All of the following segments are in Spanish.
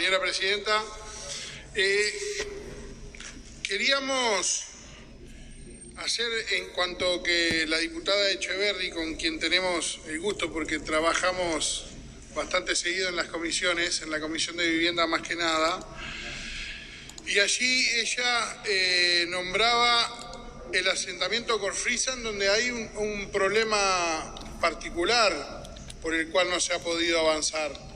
Señora Presidenta, queríamos hacer, en cuanto que la diputada Echeverri, con quien tenemos el gusto porque trabajamos bastante seguido en las comisiones, en la Comisión de Vivienda más que nada, y allí ella nombraba el asentamiento Corfrisan, donde hay un problema particular por el cual no se ha podido avanzar.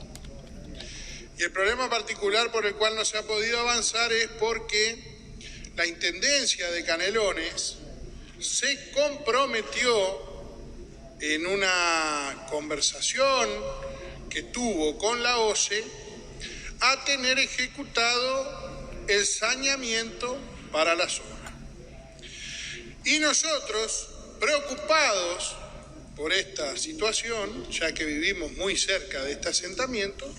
Y el problema particular por el cual no se ha podido avanzar es porque la Intendencia de Canelones se comprometió en una conversación que tuvo con la OCE a tener ejecutado el saneamiento para la zona. Y nosotros, preocupados por esta situación, ya que vivimos muy cerca de este asentamiento,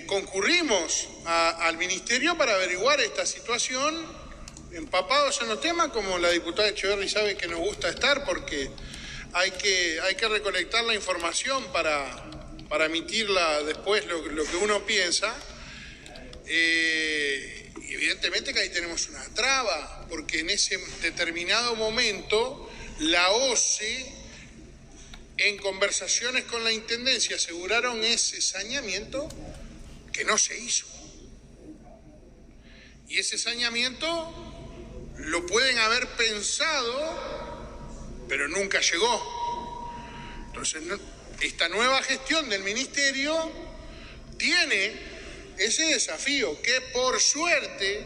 concurrimos al Ministerio para averiguar esta situación, empapados en los temas, como la diputada Echeverri sabe que nos gusta estar, porque hay que recolectar la información para emitirla después lo que uno piensa. Y evidentemente que ahí tenemos una traba, porque en ese determinado momento la OCE, en conversaciones con la Intendencia, aseguraron ese saneamiento que no se hizo. Y ese saneamiento lo pueden haber pensado, pero nunca llegó. Entonces, esta nueva gestión del Ministerio tiene ese desafío que por suerte,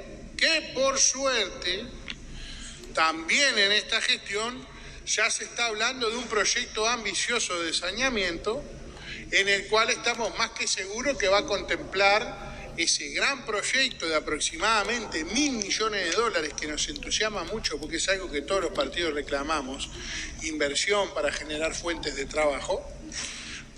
también en esta gestión ya se está hablando de un proyecto ambicioso de saneamiento en el cual estamos más que seguros que va a contemplar ese gran proyecto de aproximadamente $1.000 millones que nos entusiasma mucho porque es algo que todos los partidos reclamamos, inversión para generar fuentes de trabajo.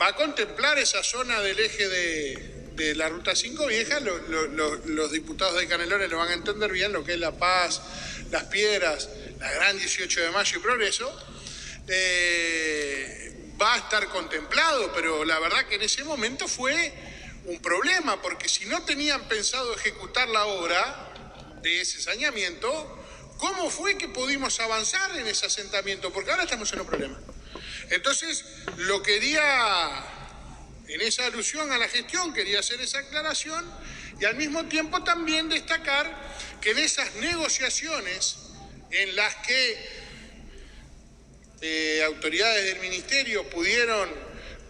Va a contemplar esa zona del eje de la Ruta 5 Vieja. Los diputados de Canelones lo van a entender bien, lo que es La Paz, Las Piedras, la Gran 18 de Mayo y Progreso. Va a estar contemplado, pero la verdad que en ese momento fue un problema, porque si no tenían pensado ejecutar la obra de ese saneamiento, ¿cómo fue que pudimos avanzar en ese asentamiento? Porque ahora estamos en un problema. Entonces, en esa alusión a la gestión, quería hacer esa aclaración y al mismo tiempo también destacar que en esas negociaciones en las que autoridades del Ministerio pudieron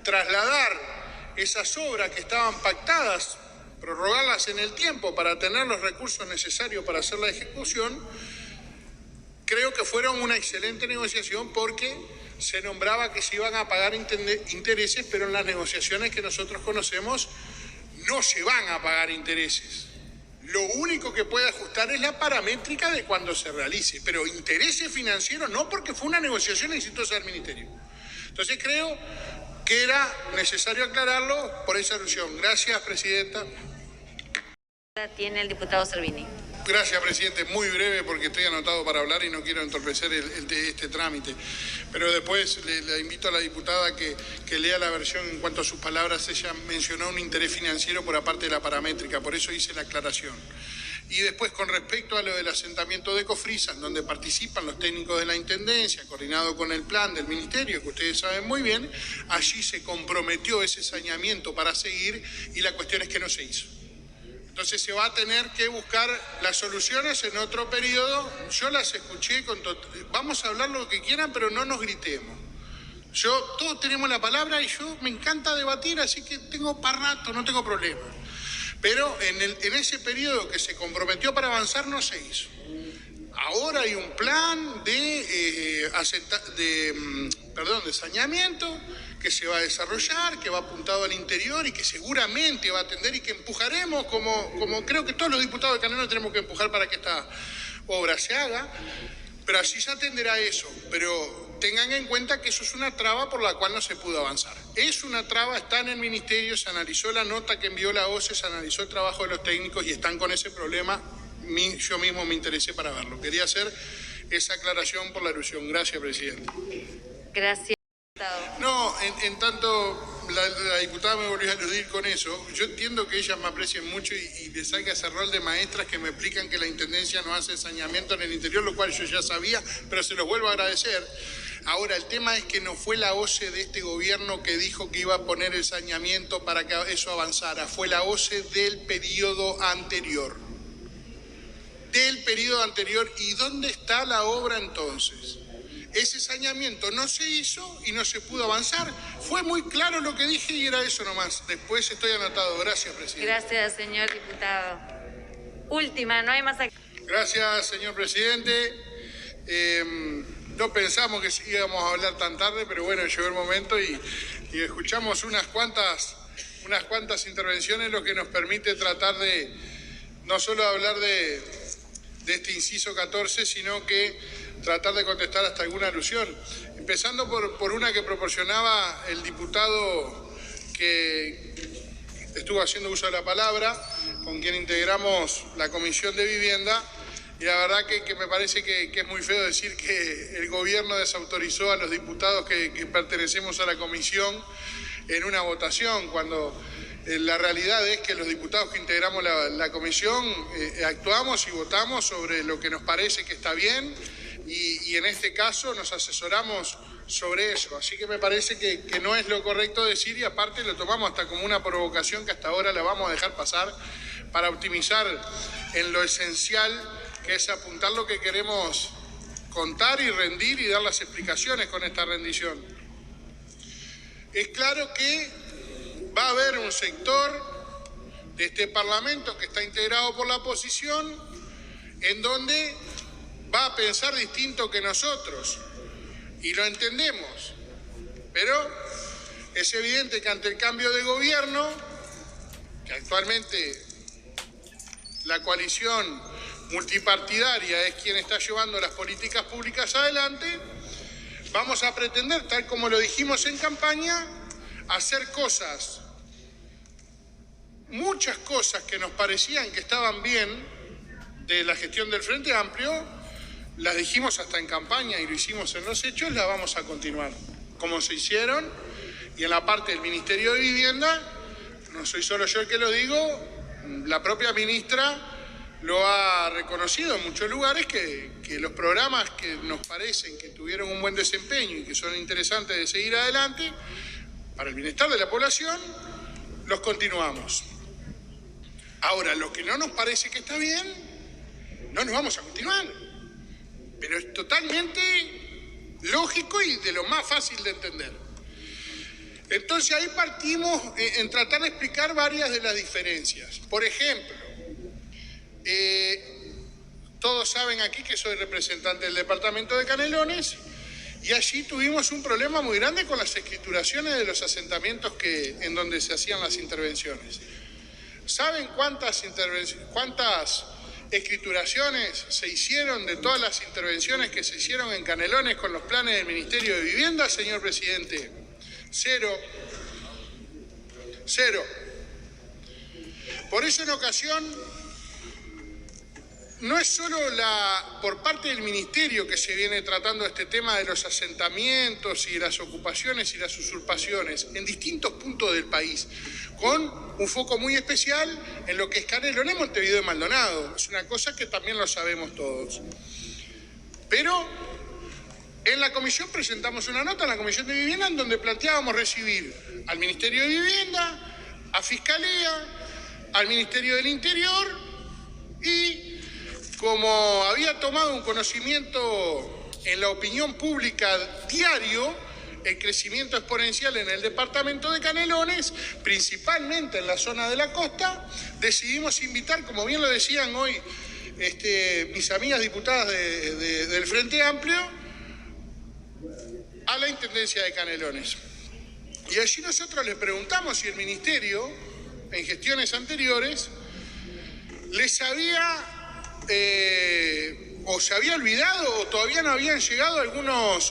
trasladar esas obras que estaban pactadas, prorrogarlas en el tiempo para tener los recursos necesarios para hacer la ejecución, creo que fueron una excelente negociación porque se nombraba que se iban a pagar intereses, pero en las negociaciones que nosotros conocemos no se van a pagar intereses. Lo único que puede ajustar es la paramétrica de cuando se realice, pero intereses financieros no, porque fue una negociación exitosa del Ministerio. Entonces creo que era necesario aclararlo por esa alusión. Gracias, Presidenta. Tiene el diputado Servini. Gracias, presidente. Muy breve porque estoy anotado para hablar y no quiero entorpecer este trámite. Pero después le invito a la diputada que lea la versión en cuanto a sus palabras. Ella mencionó un interés financiero por aparte de la paramétrica, por eso hice la aclaración. Y después, con respecto a lo del asentamiento de Corfrisan, donde participan los técnicos de la Intendencia, coordinado con el plan del Ministerio, que ustedes saben muy bien, allí se comprometió ese saneamiento para seguir y la cuestión es que no se hizo. Entonces se va a tener que buscar las soluciones en otro periodo. Yo las escuché vamos a hablar lo que quieran, pero no nos gritemos. Todos tenemos la palabra y yo me encanta debatir, así que tengo para rato, no tengo problema. Pero en ese periodo que se comprometió para avanzar no se hizo. Ahora hay un plan de saneamiento que se va a desarrollar, que va apuntado al interior y que seguramente va a atender y que empujaremos, como creo que todos los diputados de Canelones tenemos que empujar para que esta obra se haga, pero así se atenderá eso. Pero tengan en cuenta que eso es una traba por la cual no se pudo avanzar. Es una traba, está en el Ministerio, se analizó la nota que envió la OCE, se analizó el trabajo de los técnicos y están con ese problema. Yo mismo me interesé para verlo. Quería hacer esa aclaración por la alusión. Gracias, presidente. Gracias. No, en tanto la diputada me volvió a aludir con eso. Yo entiendo que ellas me aprecian mucho y les salga ese rol de maestras que me explican que la Intendencia no hace saneamiento en el interior, lo cual yo ya sabía, pero se los vuelvo a agradecer. Ahora, el tema es que no fue la OCE de este gobierno que dijo que iba a poner el saneamiento para que eso avanzara, fue la OCE del periodo anterior. ¿Y dónde está la obra entonces? Ese saneamiento no se hizo y no se pudo avanzar. Fue muy claro lo que dije y era eso nomás. Después estoy anotado. Gracias, presidente. Gracias, señor diputado. Última, no hay más. Gracias, señor presidente. No pensamos que íbamos a hablar tan tarde, pero bueno, llegó el momento y escuchamos unas cuantas intervenciones, lo que nos permite tratar de no solo hablar de este inciso 14, sino que tratar de contestar hasta alguna alusión. Empezando por una que proporcionaba el diputado que estuvo haciendo uso de la palabra, con quien integramos la Comisión de Vivienda, y la verdad que me parece que es muy feo decir que el gobierno desautorizó a los diputados que pertenecemos a la comisión en una votación, cuando la realidad es que los diputados que integramos la comisión actuamos y votamos sobre lo que nos parece que está bien y en este caso nos asesoramos sobre eso. Así que me parece que no es lo correcto decir y aparte lo tomamos hasta como una provocación que hasta ahora la vamos a dejar pasar para optimizar en lo esencial, que es apuntar lo que queremos contar y rendir y dar las explicaciones con esta rendición. Es claro que va a haber un sector de este Parlamento que está integrado por la oposición en donde va a pensar distinto que nosotros y lo entendemos, pero es evidente que ante el cambio de gobierno, que actualmente la coalición multipartidaria es quien está llevando las políticas públicas adelante, vamos a pretender, tal como lo dijimos en campaña, hacer cosas, muchas cosas que nos parecían que estaban bien de la gestión del Frente Amplio, las dijimos hasta en campaña y lo hicimos en los hechos, las vamos a continuar, como se hicieron, y en la parte del Ministerio de Vivienda, no soy solo yo el que lo digo, la propia ministra lo ha reconocido en muchos lugares que los programas que nos parecen que tuvieron un buen desempeño y que son interesantes de seguir adelante para el bienestar de la población, los continuamos. Ahora, lo que no nos parece que está bien, no nos vamos a continuar. Pero es totalmente lógico y de lo más fácil de entender. Entonces ahí partimos en tratar de explicar varias de las diferencias. Por ejemplo, todos saben aquí que soy representante del departamento de Canelones y allí tuvimos un problema muy grande con las escrituraciones de los asentamientos en donde se hacían las intervenciones. ¿Saben cuántas escrituraciones se hicieron de todas las intervenciones que se hicieron en Canelones con los planes del Ministerio de Vivienda, señor presidente? Cero. Por eso en ocasión no es solo por parte del Ministerio que se viene tratando este tema de los asentamientos y las ocupaciones y las usurpaciones en distintos puntos del país, con un foco muy especial en lo que es Canelones, Montevideo y Maldonado. Es una cosa que también lo sabemos todos. Pero en la comisión presentamos una nota en la Comisión de Vivienda en donde planteábamos recibir al Ministerio de Vivienda, a Fiscalía, al Ministerio del Interior y como había tomado un conocimiento en la opinión pública diario, el crecimiento exponencial en el departamento de Canelones, principalmente en la zona de la costa, decidimos invitar, como bien lo decían hoy mis amigas diputadas del Frente Amplio, a la Intendencia de Canelones. Y allí nosotros les preguntamos si el Ministerio, en gestiones anteriores, les había o se había olvidado o todavía no habían llegado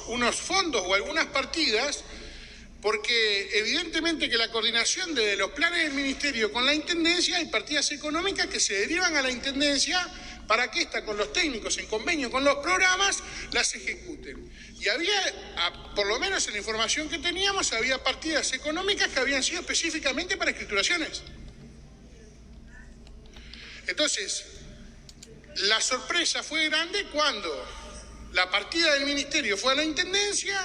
unos fondos o algunas partidas, porque evidentemente que la coordinación de los planes del Ministerio con la Intendencia hay partidas económicas que se derivan a la Intendencia para que con los técnicos en convenio con los programas las ejecuten. Y había, por lo menos en la información que teníamos, había partidas económicas que habían sido específicamente para escrituraciones. Entonces, la sorpresa fue grande cuando la partida del ministerio fue a la intendencia,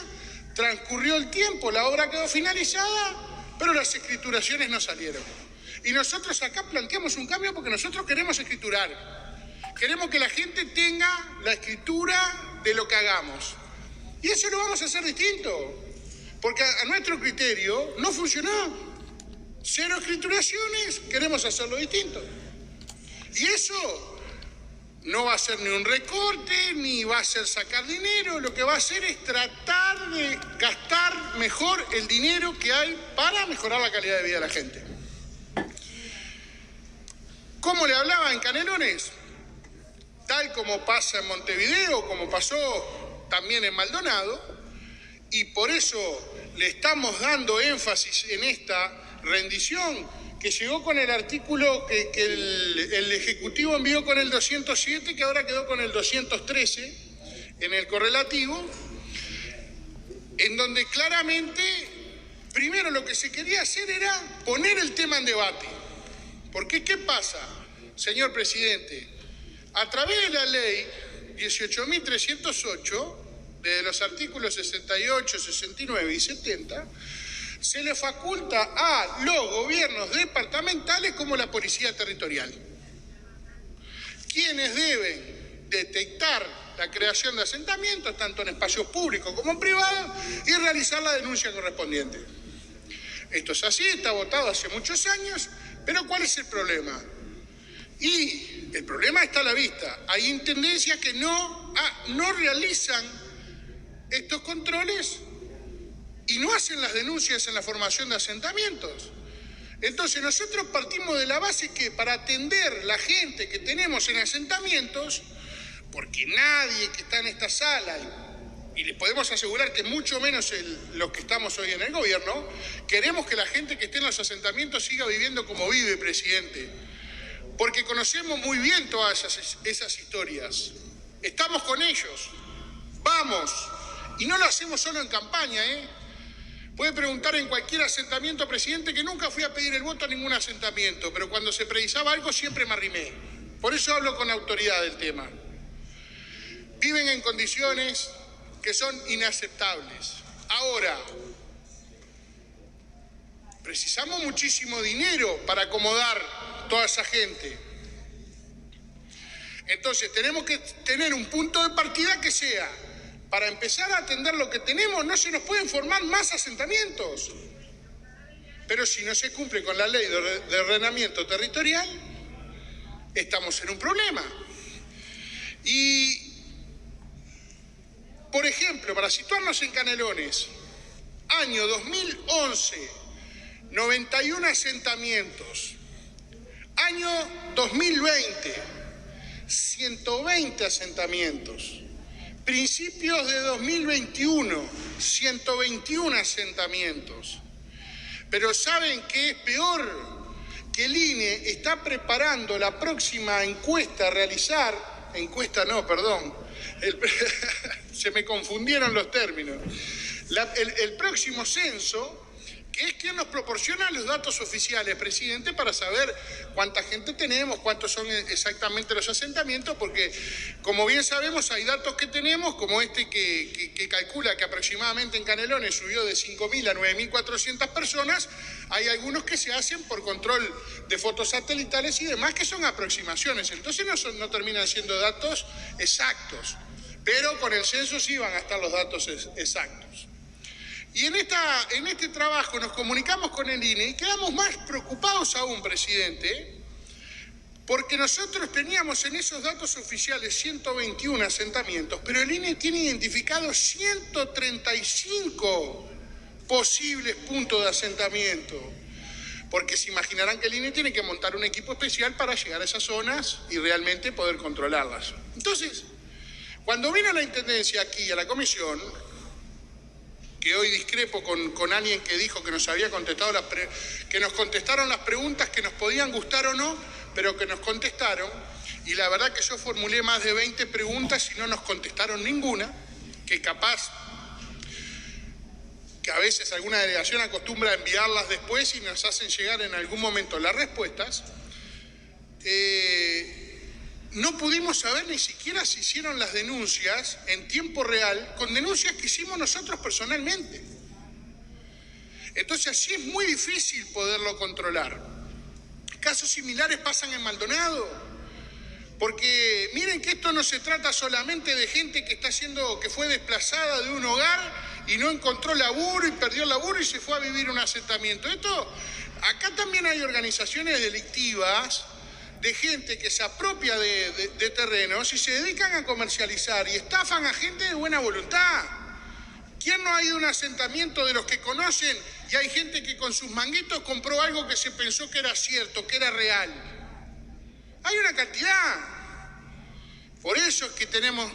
transcurrió el tiempo, la obra quedó finalizada, pero las escrituraciones no salieron. Y nosotros acá planteamos un cambio porque nosotros queremos escriturar. Queremos que la gente tenga la escritura de lo que hagamos. Y eso lo vamos a hacer distinto, porque a nuestro criterio no funcionó. 0 escrituraciones, queremos hacerlo distinto. Y eso no va a ser ni un recorte, ni va a ser sacar dinero. Lo que va a hacer es tratar de gastar mejor el dinero que hay para mejorar la calidad de vida de la gente. ¿Cómo le hablaba en Canelones? Tal como pasa en Montevideo, como pasó también en Maldonado, y por eso le estamos dando énfasis en esta rendición que llegó con el artículo que el Ejecutivo envió con el 207, que ahora quedó con el 213 en el correlativo, en donde claramente, primero lo que se quería hacer era poner el tema en debate. Porque, ¿qué pasa, señor presidente? A través de la ley 18.308, de los artículos 68, 69 y 70, se le faculta a los gobiernos departamentales como la policía territorial, quienes deben detectar la creación de asentamientos, tanto en espacios públicos como en privados, y realizar la denuncia correspondiente. Esto es así, está votado hace muchos años, pero ¿cuál es el problema? Y el problema está a la vista. Hay intendencias que no realizan estos controles y no hacen las denuncias en la formación de asentamientos. Entonces nosotros partimos de la base que para atender la gente que tenemos en asentamientos, porque nadie que está en esta sala, y les podemos asegurar que mucho menos los que estamos hoy en el gobierno, queremos que la gente que esté en los asentamientos siga viviendo como vive, presidente. Porque conocemos muy bien todas esas historias. Estamos con ellos. Vamos. Y no lo hacemos solo en campaña, Puede preguntar en cualquier asentamiento, presidente, que nunca fui a pedir el voto a ningún asentamiento, pero cuando se precisaba algo siempre me arrimé. Por eso hablo con autoridad del tema. Viven en condiciones que son inaceptables. Ahora, precisamos muchísimo dinero para acomodar toda esa gente. Entonces tenemos que tener un punto de partida que sea, para empezar a atender lo que tenemos, no se nos pueden formar más asentamientos. Pero si no se cumple con la ley de ordenamiento territorial, estamos en un problema. Y, por ejemplo, para situarnos en Canelones, año 2011, 91 asentamientos. Año 2020, 120 asentamientos. Principios de 2021, 121 asentamientos. Pero ¿saben qué es peor? Que el INE está preparando la próxima encuesta a realizar, se me confundieron los términos. El próximo censo, que es quien nos proporciona los datos oficiales, presidente, para saber cuánta gente tenemos, cuántos son exactamente los asentamientos, porque como bien sabemos hay datos que tenemos, como este que calcula que aproximadamente en Canelones subió de 5.000 a 9.400 personas, hay algunos que se hacen por control de fotos satelitales y demás, que son aproximaciones, entonces no terminan siendo datos exactos, pero con el censo sí van a estar los datos exactos. Y en este trabajo nos comunicamos con el INE y quedamos más preocupados aún, presidente, porque nosotros teníamos en esos datos oficiales 121 asentamientos, pero el INE tiene identificados 135 posibles puntos de asentamiento, porque se imaginarán que el INE tiene que montar un equipo especial para llegar a esas zonas y realmente poder controlarlas. Entonces, cuando vino la Intendencia aquí a la comisión, que hoy discrepo con alguien que dijo que nos había contestado que nos contestaron las preguntas que nos podían gustar o no, pero que nos contestaron, y la verdad que yo formulé más de 20 preguntas y no nos contestaron ninguna, que capaz que a veces alguna delegación acostumbra a enviarlas después y nos hacen llegar en algún momento las respuestas. No pudimos saber ni siquiera si hicieron las denuncias en tiempo real con denuncias que hicimos nosotros personalmente. Entonces así es muy difícil poderlo controlar. Casos similares pasan en Maldonado, porque miren que esto no se trata solamente de gente que fue desplazada de un hogar y no encontró laburo y perdió el laburo y se fue a vivir un asentamiento. Acá también hay organizaciones delictivas de gente que se apropia de terrenos y se dedican a comercializar y estafan a gente de buena voluntad. ¿Quién no ha ido a un asentamiento de los que conocen y hay gente que con sus manguitos compró algo que se pensó que era cierto, que era real? Hay una cantidad. Por eso es que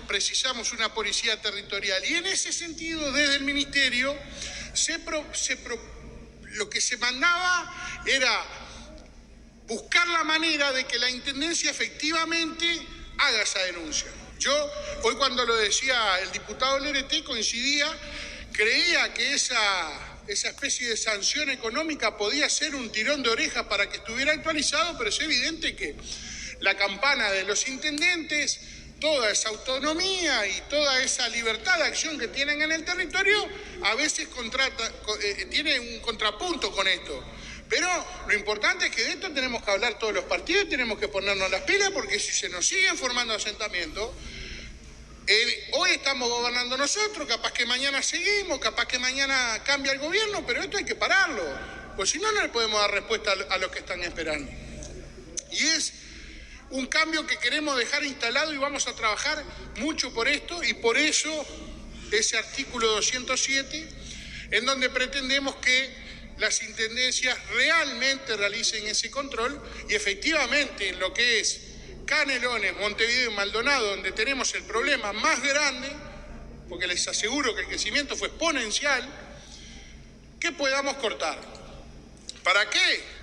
precisamos una policía territorial. Y en ese sentido, desde el Ministerio, lo que se mandaba era buscar la manera de que la Intendencia efectivamente haga esa denuncia. Yo, hoy cuando lo decía el diputado Lerete, coincidía, creía que esa especie de sanción económica podía ser un tirón de orejas para que estuviera actualizado, pero es evidente que la campana de los intendentes, toda esa autonomía y toda esa libertad de acción que tienen en el territorio, a veces tiene un contrapunto con esto. Pero lo importante es que de esto tenemos que hablar todos los partidos, tenemos que ponernos las pilas, porque si se nos siguen formando asentamientos, hoy estamos gobernando nosotros, capaz que mañana seguimos, capaz que mañana cambia el gobierno, pero esto hay que pararlo, pues si no, no le podemos dar respuesta a los que están esperando. Y es un cambio que queremos dejar instalado y vamos a trabajar mucho por esto, y por eso ese artículo 207, en donde pretendemos que las intendencias realmente realicen ese control y efectivamente en lo que es Canelones, Montevideo y Maldonado, donde tenemos el problema más grande, porque les aseguro que el crecimiento fue exponencial, que podamos cortar. ¿Para qué?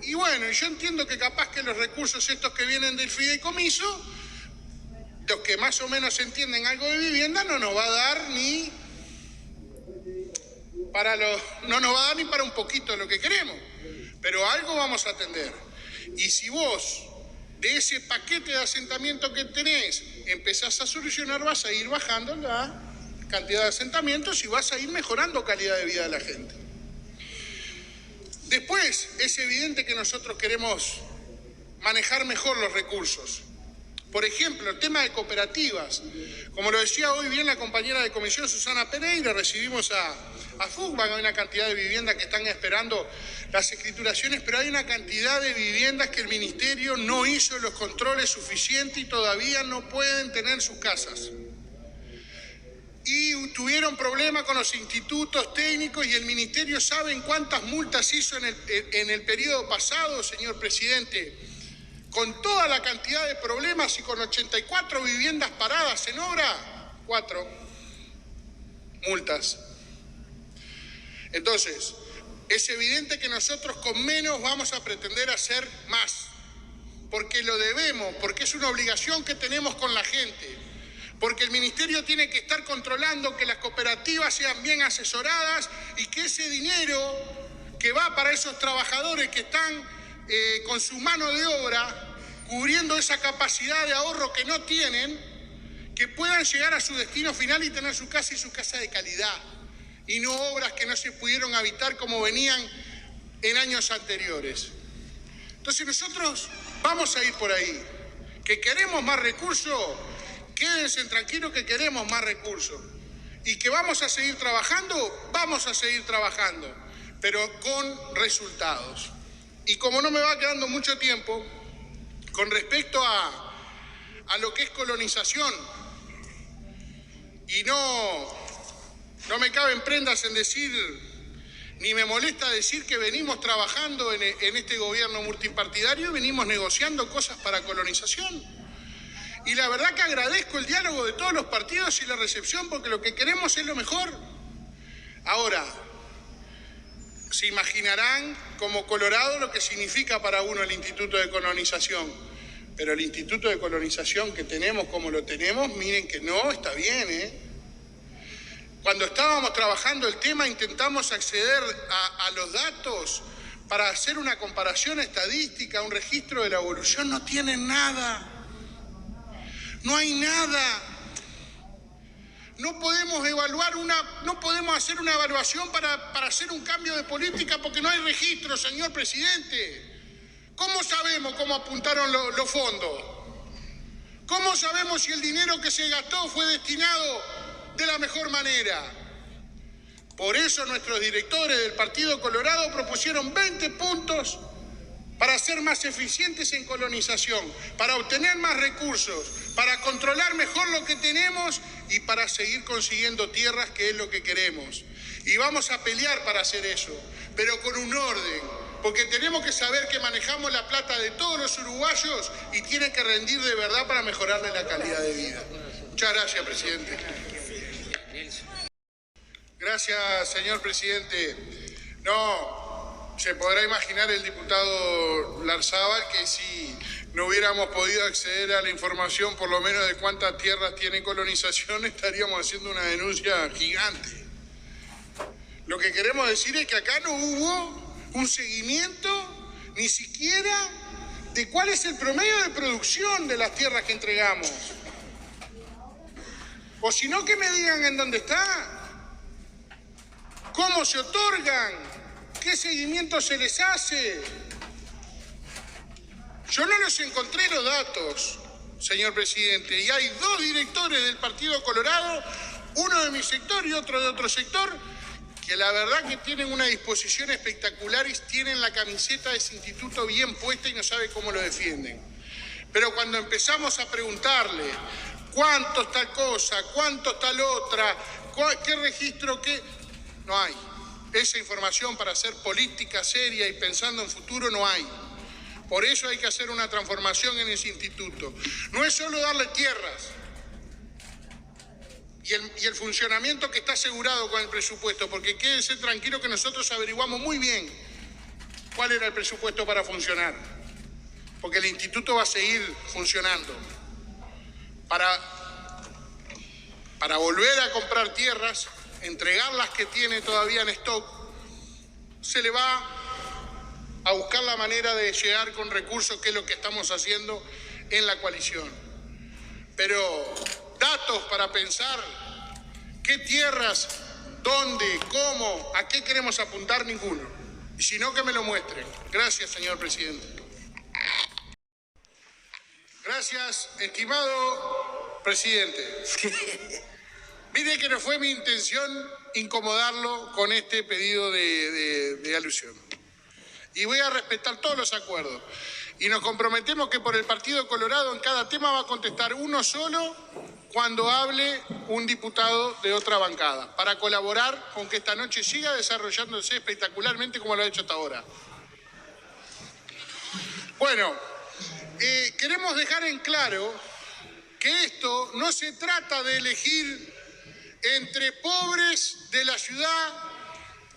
Y bueno, yo entiendo que capaz que los recursos estos que vienen del fideicomiso, los que más o menos entienden algo de vivienda, no nos va a dar ni para un poquito de lo que queremos, pero algo vamos a atender. Y si vos, de ese paquete de asentamiento que tenés, empezás a solucionar, vas a ir bajando la cantidad de asentamientos y vas a ir mejorando calidad de vida de la gente. Después, es evidente que nosotros queremos manejar mejor los recursos. Por ejemplo, el tema de cooperativas. Como lo decía hoy bien la compañera de comisión Susana Pereira, recibimos a FUCBAN, hay una cantidad de viviendas que están esperando las escrituraciones, pero hay una cantidad de viviendas que el Ministerio no hizo los controles suficientes y todavía no pueden tener sus casas. Y tuvieron problemas con los institutos técnicos y el Ministerio, ¿saben cuántas multas hizo en el periodo pasado, señor presidente? Con toda la cantidad de problemas y con 84 viviendas paradas en obra, 4 multas. Entonces, es evidente que nosotros con menos vamos a pretender hacer más, porque lo debemos, porque es una obligación que tenemos con la gente, porque el Ministerio tiene que estar controlando que las cooperativas sean bien asesoradas y que ese dinero que va para esos trabajadores que están con su mano de obra, cubriendo esa capacidad de ahorro que no tienen, que puedan llegar a su destino final y tener su casa y su casa de calidad, y no obras que no se pudieron habitar como venían en años anteriores. Entonces nosotros vamos a ir por ahí. ¿Que queremos más recursos? Quédense tranquilos que queremos más recursos. ¿Y que vamos a seguir trabajando? Vamos a seguir trabajando, pero con resultados. Y como no me va quedando mucho tiempo, con respecto a lo que es colonización, y no me caben prendas en decir, ni me molesta decir que venimos trabajando en este gobierno multipartidario y venimos negociando cosas para colonización. Y la verdad que agradezco el diálogo de todos los partidos y la recepción, porque lo que queremos es lo mejor. Ahora, se imaginarán como Colorado lo que significa para uno el Instituto de Colonización. Pero el Instituto de Colonización que tenemos como lo tenemos, miren que no está bien, ¿eh? Cuando estábamos trabajando el tema intentamos acceder a los datos para hacer una comparación estadística, un registro de la evolución. No tienen nada. No hay nada. No podemos no podemos hacer una evaluación para hacer un cambio de política porque no hay registro, señor presidente. ¿Cómo sabemos cómo apuntaron los fondos? ¿Cómo sabemos si el dinero que se gastó fue destinado de la mejor manera? Por eso nuestros directores del Partido Colorado propusieron 20 puntos para ser más eficientes en colonización, para obtener más recursos, para controlar mejor lo que tenemos y para seguir consiguiendo tierras, que es lo que queremos. Y vamos a pelear para hacer eso, pero con un orden, porque tenemos que saber que manejamos la plata de todos los uruguayos y tiene que rendir de verdad para mejorarle la calidad de vida. Muchas gracias, presidente. Gracias, señor presidente. No, se podrá imaginar el diputado Larzábal que si no hubiéramos podido acceder a la información, por lo menos de cuántas tierras tiene colonización, estaríamos haciendo una denuncia gigante. Lo que queremos decir es que acá no hubo un seguimiento ni siquiera de cuál es el promedio de producción de las tierras que entregamos. O si no, que me digan en dónde está. ¿Cómo se otorgan? ¿Qué seguimiento se les hace? Yo no los encontré los datos, señor presidente, y hay 2 directores del Partido Colorado, uno de mi sector y otro de otro sector, que la verdad que tienen una disposición espectacular y tienen la camiseta de ese instituto bien puesta y no sabe cómo lo defienden. Pero cuando empezamos a preguntarle cuánto es tal cosa, cuánto es tal otra, qué registro, qué... No hay. Esa información para hacer política seria y pensando en futuro no hay. Por eso hay que hacer una transformación en ese instituto. No es solo darle tierras y el funcionamiento que está asegurado con el presupuesto, porque quédese tranquilo que nosotros averiguamos muy bien cuál era el presupuesto para funcionar, porque el instituto va a seguir funcionando. Para volver a comprar tierras, entregar las que tiene todavía en stock, se le va a buscar la manera de llegar con recursos, que es lo que estamos haciendo en la coalición. Pero datos para pensar qué tierras, dónde, cómo, a qué queremos apuntar, ninguno. Y si no, que me lo muestren. Gracias, señor presidente. Gracias, estimado presidente. Mire que no fue mi intención incomodarlo con este pedido de alusión. Y voy a respetar todos los acuerdos. Y nos comprometemos que por el Partido Colorado en cada tema va a contestar uno solo cuando hable un diputado de otra bancada, para colaborar con que esta noche siga desarrollándose espectacularmente como lo ha hecho hasta ahora. Bueno, queremos dejar en claro que esto no se trata de elegir entre pobres de la ciudad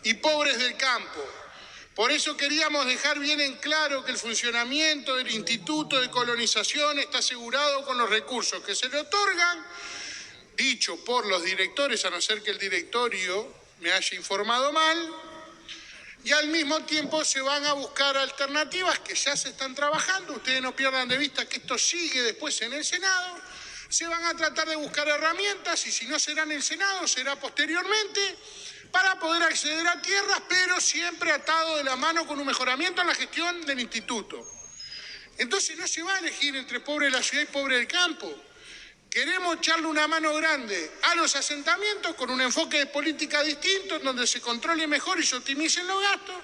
y pobres del campo. Por eso queríamos dejar bien en claro que el funcionamiento del Instituto de Colonización está asegurado con los recursos que se le otorgan, dicho por los directores, a no ser que el directorio me haya informado mal, y al mismo tiempo se van a buscar alternativas que ya se están trabajando. Ustedes no pierdan de vista que esto sigue después en el Senado. Se van a tratar de buscar herramientas y si no será en el Senado, será posteriormente, para poder acceder a tierras, pero siempre atado de la mano con un mejoramiento en la gestión del instituto. Entonces no se va a elegir entre pobre de la ciudad y pobre del campo. Queremos echarle una mano grande a los asentamientos con un enfoque de política distinto, en donde se controle mejor y se optimicen los gastos,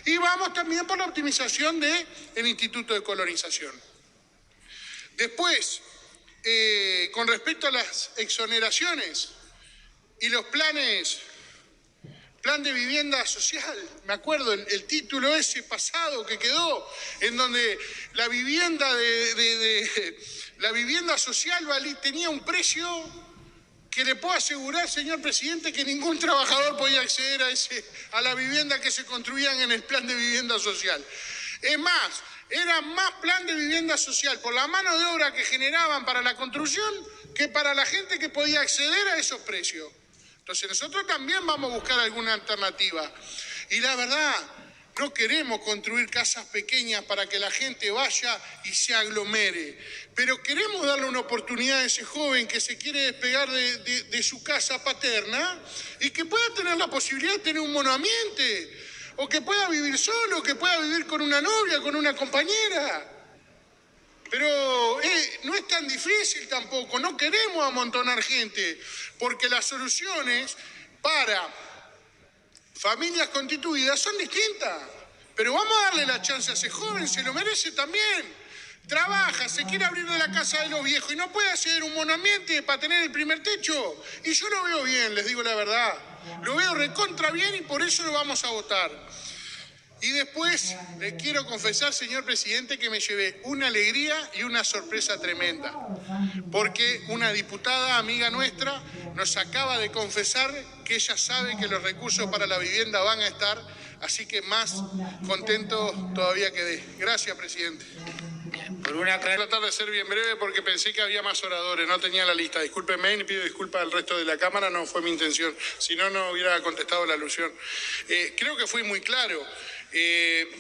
y vamos también por la optimización del Instituto de Colonización. Después, con respecto a las exoneraciones y los planes... Plan de vivienda social, me acuerdo el título ese pasado que quedó, en donde la vivienda la vivienda social tenía un precio que le puedo asegurar, señor presidente, que ningún trabajador podía acceder a la vivienda que se construían en el plan de vivienda social. Es más, Era más plan de vivienda social por la mano de obra que generaban para la construcción que para la gente que podía acceder a esos precios. Entonces nosotros también vamos a buscar alguna alternativa. Y la verdad, no queremos construir casas pequeñas para que la gente vaya y se aglomere, pero queremos darle una oportunidad a ese joven que se quiere despegar de su casa paterna y que pueda tener la posibilidad de tener un monoambiente, o que pueda vivir solo, que pueda vivir con una novia, con una compañera. Pero no es tan difícil tampoco, no queremos amontonar gente, porque las soluciones para familias constituidas son distintas. Pero vamos a darle la chance a ese joven, se lo merece también. Trabaja, se quiere abrir de la casa de los viejos y no puede acceder a un monoambiente para tener el primer techo. Y yo lo veo bien, les digo la verdad. Lo veo recontra bien y por eso lo vamos a votar. Y después le quiero confesar, señor presidente, que me llevé una alegría y una sorpresa tremenda, porque una diputada amiga nuestra nos acaba de confesar que ella sabe que los recursos para la vivienda van a estar, así que más contento todavía quedé. Gracias, presidente. Voy a tratar de ser bien breve porque pensé que había más oradores, no tenía la lista. Discúlpenme y pido disculpas al resto de la Cámara, no fue mi intención, si no, no hubiera contestado la alusión. Creo que fui muy claro.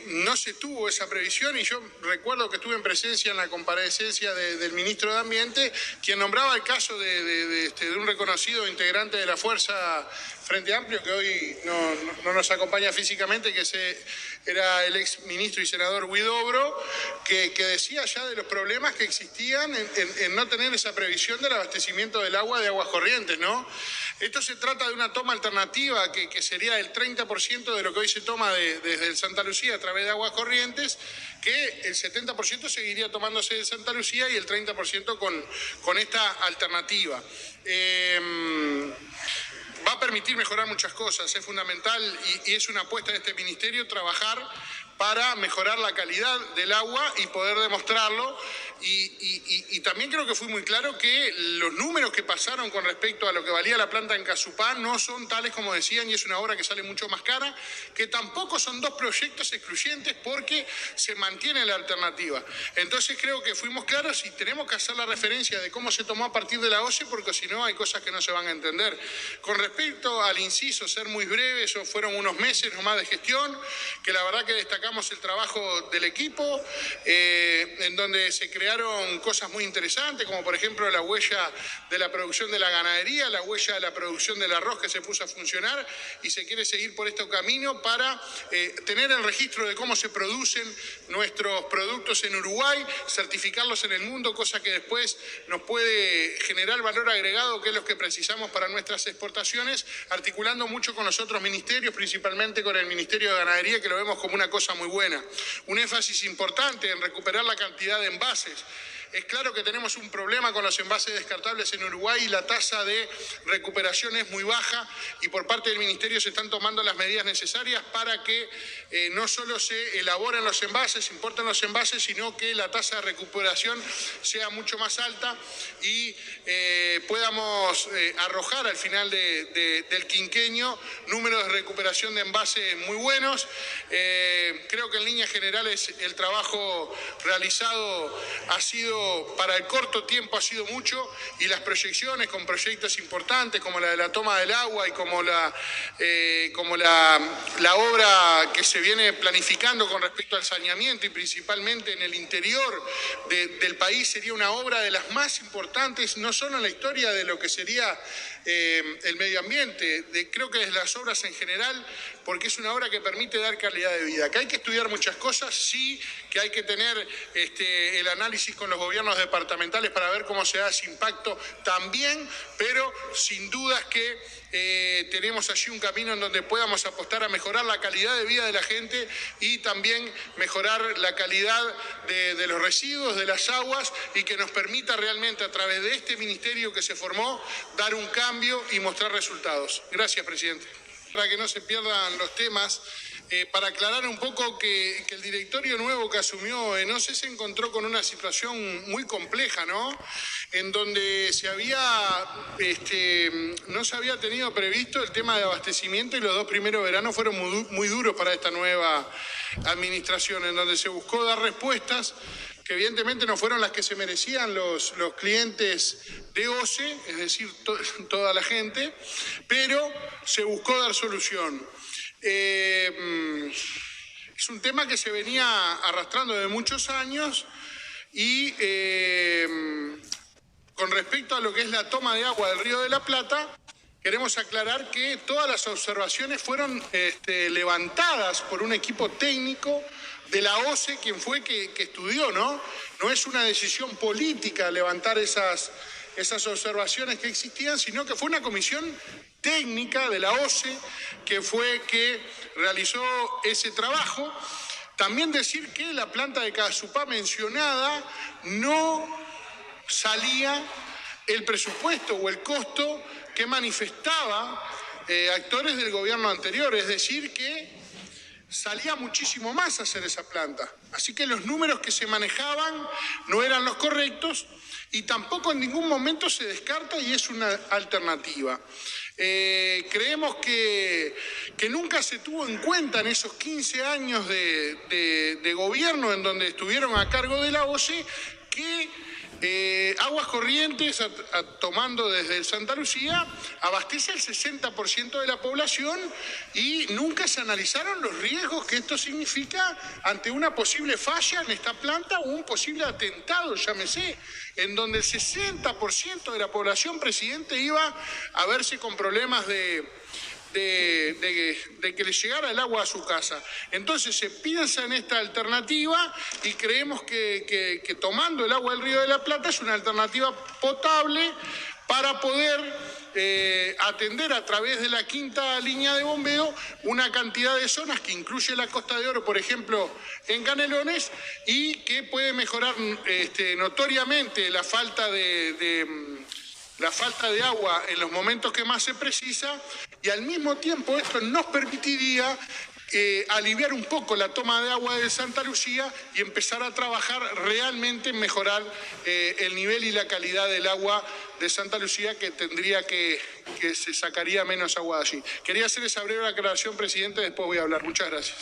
No se tuvo esa previsión y yo recuerdo que estuve en presencia en la comparecencia del ministro de Ambiente, quien nombraba el caso de un reconocido integrante de la Fuerza Frente Amplio, que hoy no nos acompaña físicamente, que era el ex ministro y senador Huidobro, que decía ya de los problemas que existían en no tener esa previsión del abastecimiento del agua de Aguas Corrientes, ¿no? Esto se trata de una toma alternativa que sería el 30% de lo que hoy se toma desde el Santa Lucía a través de Aguas Corrientes, que el 70% seguiría tomándose de Santa Lucía y el 30% con esta alternativa. Va a permitir mejorar muchas cosas, es fundamental y es una apuesta de este ministerio trabajar para mejorar la calidad del agua y poder demostrarlo. Y también creo que fui muy claro que los números que pasaron con respecto a lo que valía la planta en Casupá no son tales como decían y es una obra que sale mucho más cara, que tampoco son dos proyectos excluyentes porque se mantiene la alternativa. Entonces creo que fuimos claros y tenemos que hacer la referencia de cómo se tomó a partir de la OCE porque si no hay cosas que no se van a entender. Con respecto al inciso, ser muy breve, eso fueron unos meses nomás de gestión, que la verdad que destacamos el trabajo del equipo, en donde se crearon cosas muy interesantes, como por ejemplo la huella de la producción de la ganadería, la huella de la producción del arroz que se puso a funcionar y se quiere seguir por este camino para tener el registro de cómo se producen nuestros productos en Uruguay, certificarlos en el mundo, cosa que después nos puede generar valor agregado, que es lo que precisamos para nuestras exportaciones, articulando mucho con los otros ministerios, principalmente con el Ministerio de Ganadería, que lo vemos como una cosa muy buena. Un énfasis importante en recuperar la cantidad de envases. Es claro que tenemos un problema con los envases descartables en Uruguay y la tasa de recuperación es muy baja y por parte del Ministerio se están tomando las medidas necesarias para que no solo se elaboren los envases, importen los envases, sino que la tasa de recuperación sea mucho más alta y podamos arrojar al final del quinquenio números de recuperación de envases muy buenos. Creo que en líneas generales el trabajo realizado ha sido, para el corto tiempo ha sido mucho y las proyecciones con proyectos importantes como la de la toma del agua y como la obra que se viene planificando con respecto al saneamiento y principalmente en el interior del país sería una obra de las más importantes, no solo en la historia de lo que sería el medio ambiente, creo que es las obras en general, porque es una obra que permite dar calidad de vida. Que hay que estudiar muchas cosas, sí, que hay que tener el análisis con los gobiernos departamentales para ver cómo se da ese impacto también, pero sin dudas que tenemos allí un camino en donde podamos apostar a mejorar la calidad de vida de la gente y también mejorar la calidad de los residuos, de las aguas y que nos permita realmente a través de este ministerio que se formó dar un cambio y mostrar resultados. Gracias, presidente. Para que no se pierdan los temas, para aclarar un poco que el directorio nuevo que asumió Enose se encontró con una situación muy compleja, ¿no? En donde no se había tenido previsto el tema de abastecimiento y los 2 primeros veranos fueron muy duros para esta nueva administración, en donde se buscó dar respuestas que evidentemente no fueron las que se merecían los clientes de OCE, es decir, toda la gente, pero se buscó dar solución. Es un tema que se venía arrastrando de muchos años y con respecto a lo que es la toma de agua del Río de la Plata, queremos aclarar que todas las observaciones fueron levantadas por un equipo técnico de la OCE, quien fue que estudió, ¿no? No es una decisión política levantar esas observaciones que existían, sino que fue una comisión técnica de la OCE que fue que realizó ese trabajo. También decir que la planta de Caazupá mencionada no salía el presupuesto o el costo que manifestaba actores del gobierno anterior, es decir, que salía muchísimo más hacer esa planta. Así que los números que se manejaban no eran los correctos y tampoco en ningún momento se descarta y es una alternativa. Creemos que nunca se tuvo en cuenta en esos 15 años de gobierno en donde estuvieron a cargo de la OCE que Aguas Corrientes, tomando desde Santa Lucía, abastece al 60% de la población y nunca se analizaron los riesgos que esto significa ante una posible falla en esta planta o un posible atentado, llámese, en donde el 60% de la población, presidente, iba a verse con problemas de que le llegara el agua a su casa. Entonces se piensa en esta alternativa y creemos que tomando el agua del Río de la Plata es una alternativa potable para poder atender a través de la 5ª línea de bombeo una cantidad de zonas que incluye la Costa de Oro, por ejemplo, en Canelones, y que puede mejorar notoriamente la falta de agua en los momentos que más se precisa, y al mismo tiempo esto nos permitiría aliviar un poco la toma de agua de Santa Lucía y empezar a trabajar realmente en mejorar el nivel y la calidad del agua de Santa Lucía, que tendría que se sacaría menos agua de allí. Quería hacer esa breve aclaración, presidente, después voy a hablar. Muchas gracias.